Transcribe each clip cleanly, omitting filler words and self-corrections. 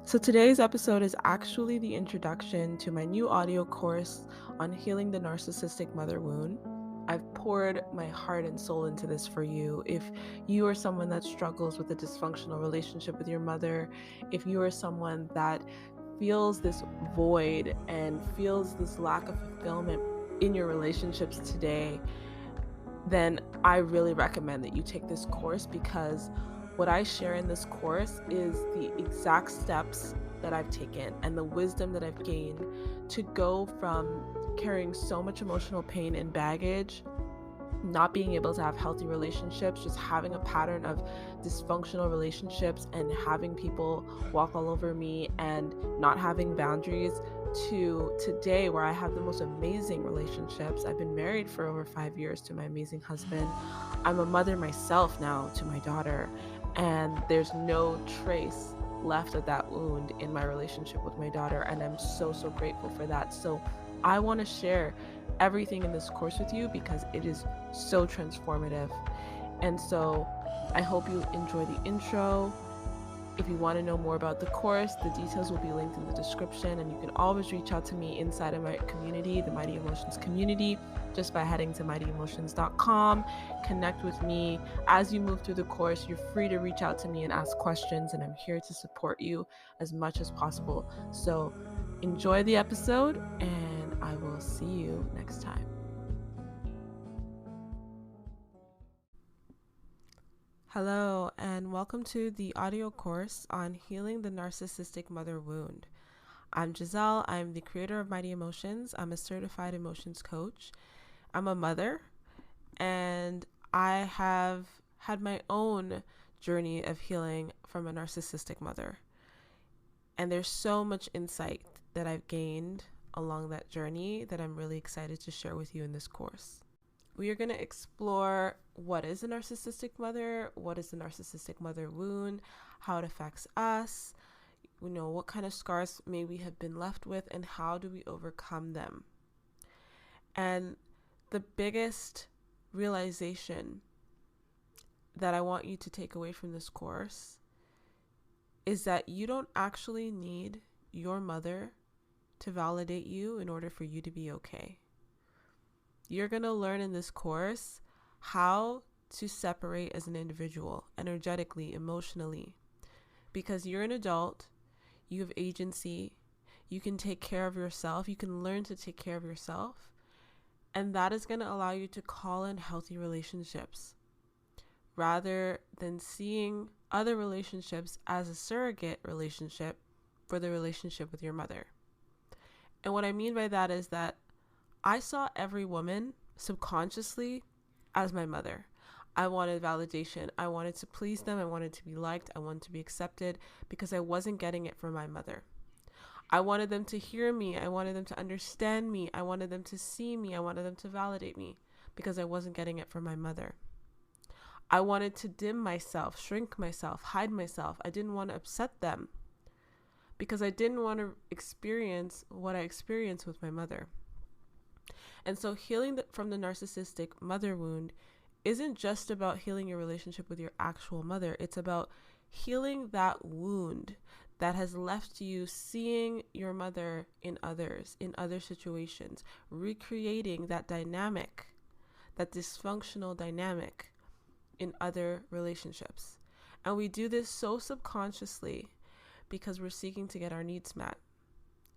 So today's episode is actually the introduction to my new audio course on healing the narcissistic mother wound. I've poured my heart and soul into this for you. If you are someone that struggles with a dysfunctional relationship with your mother, if you are someone that feels this void and feels this lack of fulfillment in your relationships today, then I really recommend that you take this course, because what I share in this course is the exact steps that I've taken and the wisdom that I've gained to go from carrying so much emotional pain and baggage, not being able to have healthy relationships, just having a pattern of dysfunctional relationships and having people walk all over me and not having boundaries, to today where I have the most amazing relationships. I've been married for over 5 years to my amazing husband. I'm a mother myself now to my daughter, and there's no trace left of that wound in my relationship with my daughter, and I'm so grateful for that. So I want to share everything in this course with you because it is so transformative. And so I hope you enjoy the intro. If you want to know more about the course, the details will be linked in the description, and you can always reach out to me inside of my community, the Mighty Emotions community, just by heading to mightyemotions.com. Connect with me. As you move through the course, you're free to reach out to me and ask questions, and I'm here to support you as much as possible. So enjoy the episode, and I will see you next time. Hello, and welcome to the audio course on healing the narcissistic mother wound. I'm Giselle. I'm the creator of Mighty Emotions. I'm a certified emotions coach. I'm a mother, and I have had my own journey of healing from a narcissistic mother. And there's so much insight that I've gained along that journey that I'm really excited to share with you in this course. We are going to explore what is a narcissistic mother, what is the narcissistic mother wound, how it affects us, what kind of scars may we have been left with, and how do we overcome them. And the biggest realization that I want you to take away from this course is that you don't actually need your mother to validate you in order for you to be okay. You're going to learn in this course how to separate as an individual, energetically, emotionally, because you're an adult, you have agency, you can take care of yourself, you can learn to take care of yourself, and that is going to allow you to call in healthy relationships rather than seeing other relationships as a surrogate relationship for the relationship with your mother. And what I mean by that is that I saw every woman subconsciously as my mother. I wanted validation. I wanted to please them. I wanted to be liked. I wanted to be accepted because I wasn't getting it from my mother. I wanted them to hear me. I wanted them to understand me. I wanted them to see me. I wanted them to validate me because I wasn't getting it from my mother. I wanted to dim myself, shrink myself, hide myself. I didn't want to upset them because I didn't want to experience what I experienced with my mother. And so healing from the narcissistic mother wound isn't just about healing your relationship with your actual mother. It's about healing that wound that has left you seeing your mother in others, in other situations, recreating that dynamic, that dysfunctional dynamic in other relationships. And we do this so subconsciously because we're seeking to get our needs met.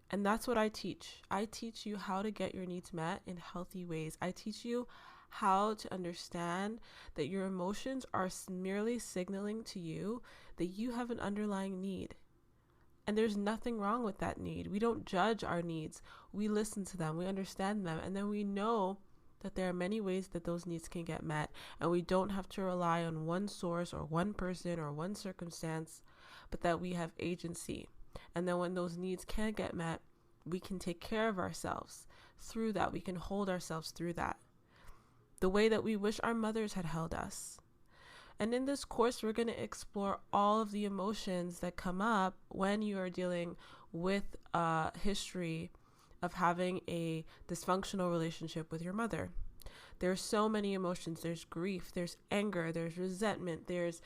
And that's what I teach. I teach you how to get your needs met in healthy ways. I teach you how to understand that your emotions are merely signaling to you that you have an underlying need. And there's nothing wrong with that need. We don't judge our needs. We listen to them. We understand them. And then we know that there are many ways that those needs can get met. And we don't have to rely on one source or one person or one circumstance, but that we have agency. And then when those needs can't get met, we can take care of ourselves through that. We can hold ourselves through that, the way that we wish our mothers had held us. And in this course, we're going to explore all of the emotions that come up when you are dealing with a history of having a dysfunctional relationship with your mother. There's so many emotions. There's grief, there's anger, there's resentment, there's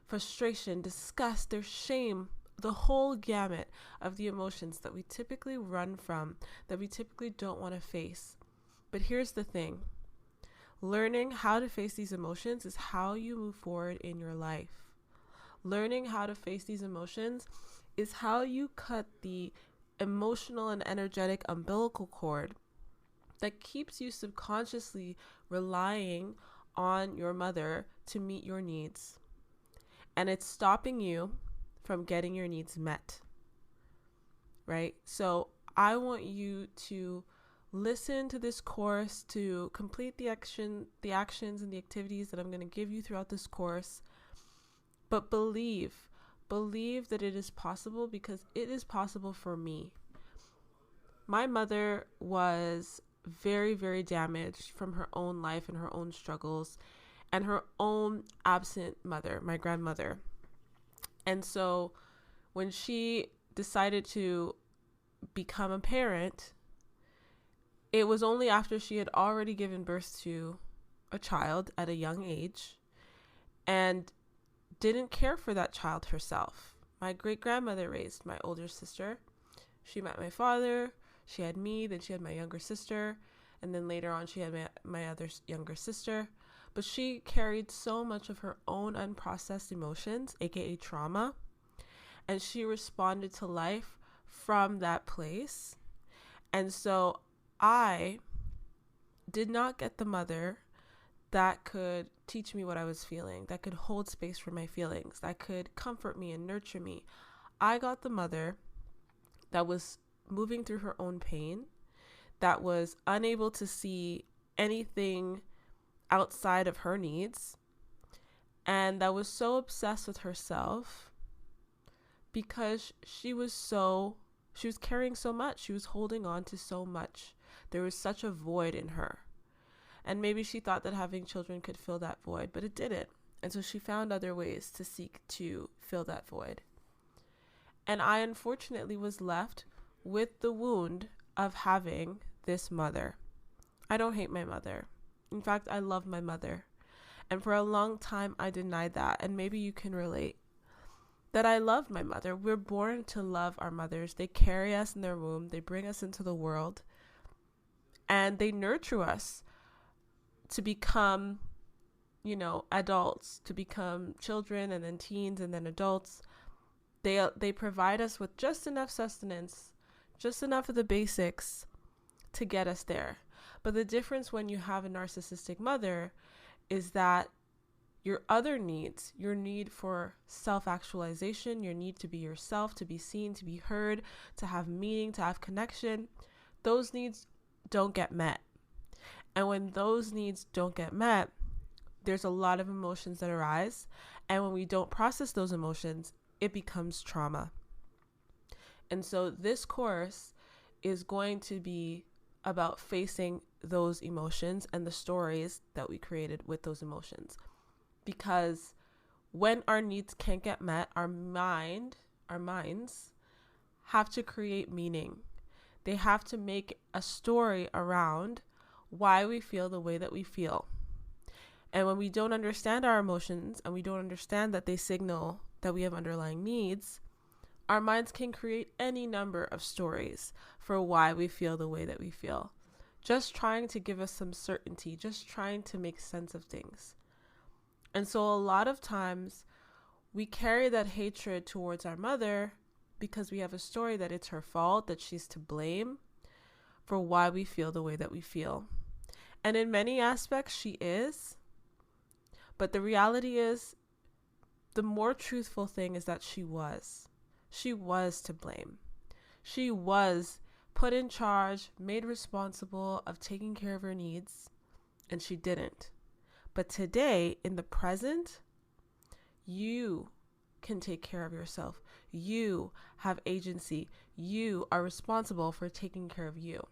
frustration, disgust, there's shame, the whole gamut of the emotions that we typically run from, that we typically don't want to face. But here's the thing. Learning how to face these emotions is how you move forward in your life. Learning how to face these emotions is how you cut the emotional and energetic umbilical cord that keeps you subconsciously relying on your mother to meet your needs. And it's stopping you from getting your needs met, right? So I want you to listen to this course, to complete the actions and the activities that I'm going to give you throughout this course. But believe that it is possible, because it is possible for me. My mother was very, very damaged from her own life and her own struggles and her own absent mother, my grandmother. And so when she decided to become a parent, it was only after she had already given birth to a child at a young age and didn't care for that child herself. My great-grandmother raised my older sister. She met my father, she had me, then she had my younger sister, and then later on she had my other younger sister. But she carried so much of her own unprocessed emotions, aka trauma, and she responded to life from that place. And so I did not get the mother that could teach me what I was feeling, that could hold space for my feelings, that could comfort me and nurture me. I got the mother that was moving through her own pain, that was unable to see anything outside of her needs, and that was so obsessed with herself because she was carrying so much. She was holding on to so much. There was such a void in her. And maybe she thought that having children could fill that void, but it didn't. And so she found other ways to seek to fill that void. And I unfortunately was left with the wound of having this mother. I don't hate my mother. In fact, I love my mother. And for a long time, I denied that. And maybe you can relate. That I love my mother. We're born to love our mothers. They carry us in their womb. They bring us into the world. And they nurture us to become, adults, to become children and then teens and then adults. They provide us with just enough sustenance, just enough of the basics to get us there. But the difference when you have a narcissistic mother is that your other needs, your need for self-actualization, your need to be yourself, to be seen, to be heard, to have meaning, to have connection, those needs don't get met. And when those needs don't get met, there's a lot of emotions that arise. And when we don't process those emotions, it becomes trauma. And so this course is going to be about facing those emotions and the stories that we created with those emotions. Because when our needs can't get met, our minds have to create meaning. They have to make a story around why we feel the way that we feel. And when we don't understand our emotions and we don't understand that they signal that we have underlying needs, our minds can create any number of stories for why we feel the way that we feel. Just trying to give us some certainty, just trying to make sense of things. And so a lot of times we carry that hatred towards our mother because we have a story that it's her fault, that she's to blame for why we feel the way that we feel. And in many aspects, she is. But the reality is, the more truthful thing is that she was. She was to blame. She was put in charge, made responsible of taking care of her needs, and she didn't. But today, in the present, you can take care of yourself. You have agency. You are responsible for taking care of you.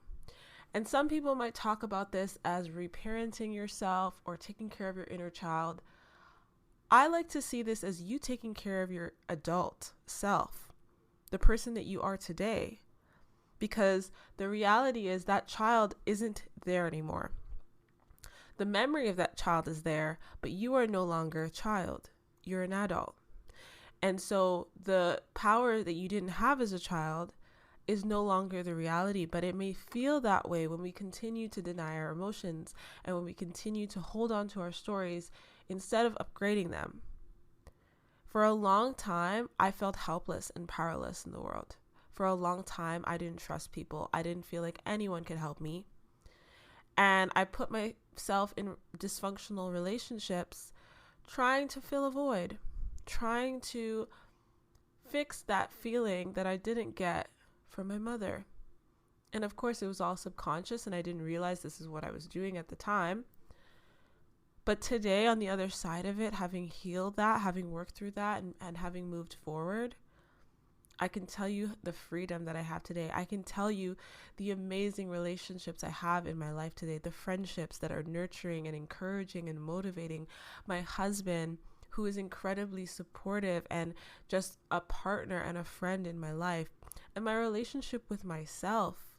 And some people might talk about this as reparenting yourself or taking care of your inner child. I like to see this as you taking care of your adult self, the person that you are today, because the reality is that child isn't there anymore. The memory of that child is there, but you are no longer a child. You're an adult. And so the power that you didn't have as a child is no longer the reality, but it may feel that way when we continue to deny our emotions and when we continue to hold on to our stories instead of upgrading them. For a long time, I felt helpless and powerless in the world. For a long time, I didn't trust people. I didn't feel like anyone could help me. And I put myself in dysfunctional relationships trying to fill a void, trying to fix that feeling that I didn't get from my mother. And of course, it was all subconscious, and I didn't realize this is what I was doing at the time. But today, on the other side of it, having healed that, having worked through that, and having moved forward, I can tell you the freedom that I have today. I can tell you the amazing relationships I have in my life today, the friendships that are nurturing and encouraging and motivating. My husband, who is incredibly supportive and just a partner and a friend in my life. And my relationship with myself.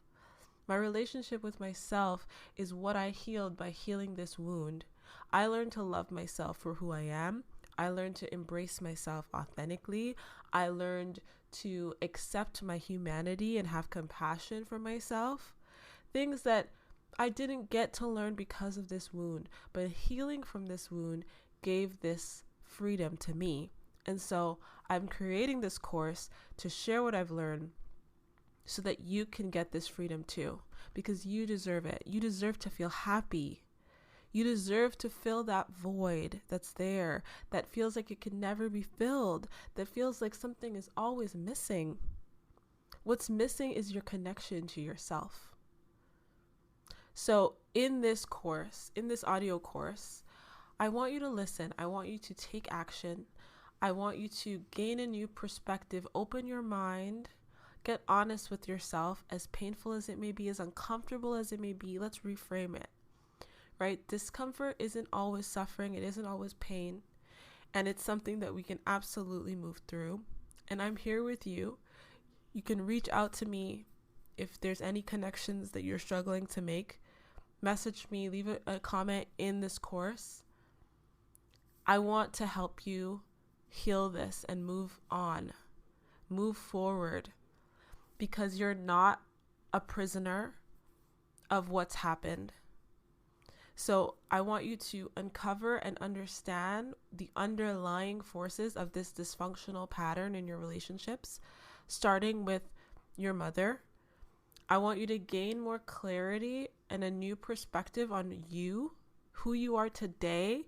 My relationship with myself is what I healed by healing this wound. I learned to love myself for who I am. I learned to embrace myself authentically. I learned to accept my humanity and have compassion for myself. Things that I didn't get to learn because of this wound, but healing from this wound gave this freedom to me. And so I'm creating this course to share what I've learned so that you can get this freedom too, because you deserve it. You deserve to feel happy. You deserve to fill that void that's there, that feels like it can never be filled, that feels like something is always missing. What's missing is your connection to yourself. So in this course, in this audio course, I want you to listen. I want you to take action. I want you to gain a new perspective, open your mind, get honest with yourself, as painful as it may be, as uncomfortable as it may be. Let's reframe it. Right? Discomfort isn't always suffering. It isn't always pain. And it's something that we can absolutely move through. And I'm here with you. You can reach out to me if there's any connections that you're struggling to make. Message me, leave a comment in this course. I want to help you heal this and move on, move forward, because you're not a prisoner of what's happened. So I want you to uncover and understand the underlying forces of this dysfunctional pattern in your relationships, starting with your mother. I want you to gain more clarity and a new perspective on you, who you are today,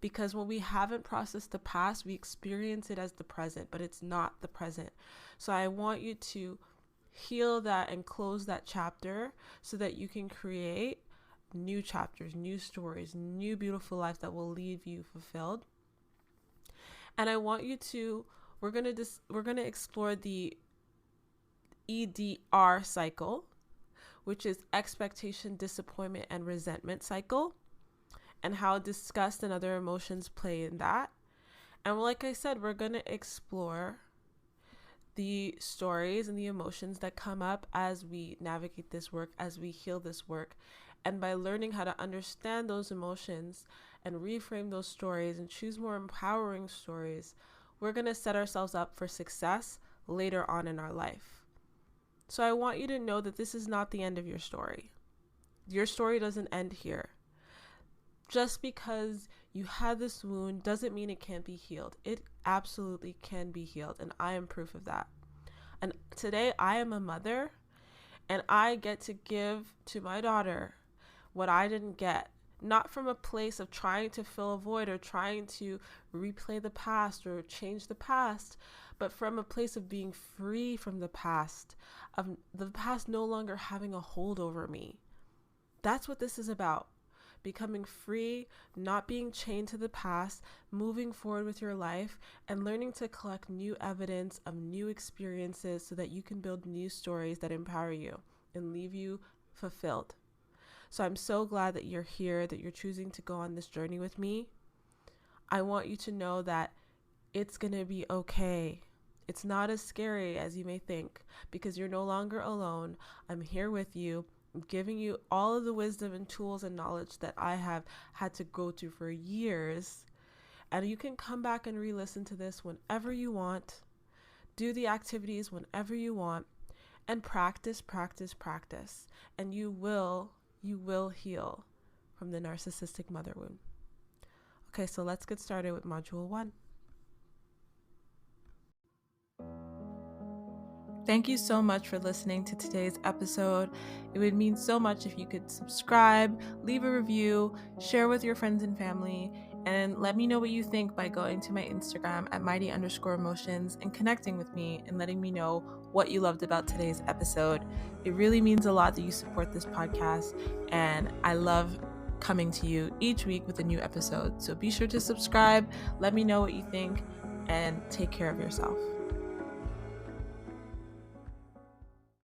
because when we haven't processed the past, we experience it as the present, but it's not the present. So I want you to heal that and close that chapter so that you can create new chapters, new stories, new beautiful life that will leave you fulfilled. And I want you to, we're going to explore the EDR cycle, which is expectation, disappointment, and resentment cycle, and how disgust and other emotions play in that. And like I said, we're going to explore the stories and the emotions that come up as we navigate this work, as we heal this work. And by learning how to understand those emotions and reframe those stories and choose more empowering stories, we're going to set ourselves up for success later on in our life. So I want you to know that this is not the end of your story. Your story doesn't end here. Just because you had this wound doesn't mean it can't be healed. It absolutely can be healed, and I am proof of that. And today I am a mother, and I get to give to my daughter what I didn't get, not from a place of trying to fill a void or trying to replay the past or change the past, but from a place of being free from the past, of the past no longer having a hold over me. That's what this is about. Becoming free, not being chained to the past, moving forward with your life, and learning to collect new evidence of new experiences so that you can build new stories that empower you and leave you fulfilled. So I'm so glad that you're here, that you're choosing to go on this journey with me. I want you to know that it's going to be okay. It's not as scary as you may think, because you're no longer alone. I'm here with you. I'm giving you all of the wisdom and tools and knowledge that I have had to go through for years. And you can come back and re-listen to this whenever you want, do the activities whenever you want, and practice. And you will heal from the narcissistic mother wound. Okay, so let's get started with module 1. Thank you so much for listening to today's episode. It would mean so much if you could subscribe, leave a review, share with your friends and family, and let me know what you think by going to my Instagram at mighty_emotions and connecting with me and letting me know what you loved about today's episode. It really means a lot that you support this podcast, and I love coming to you each week with a new episode. So be sure to subscribe, let me know what you think, and take care of yourself.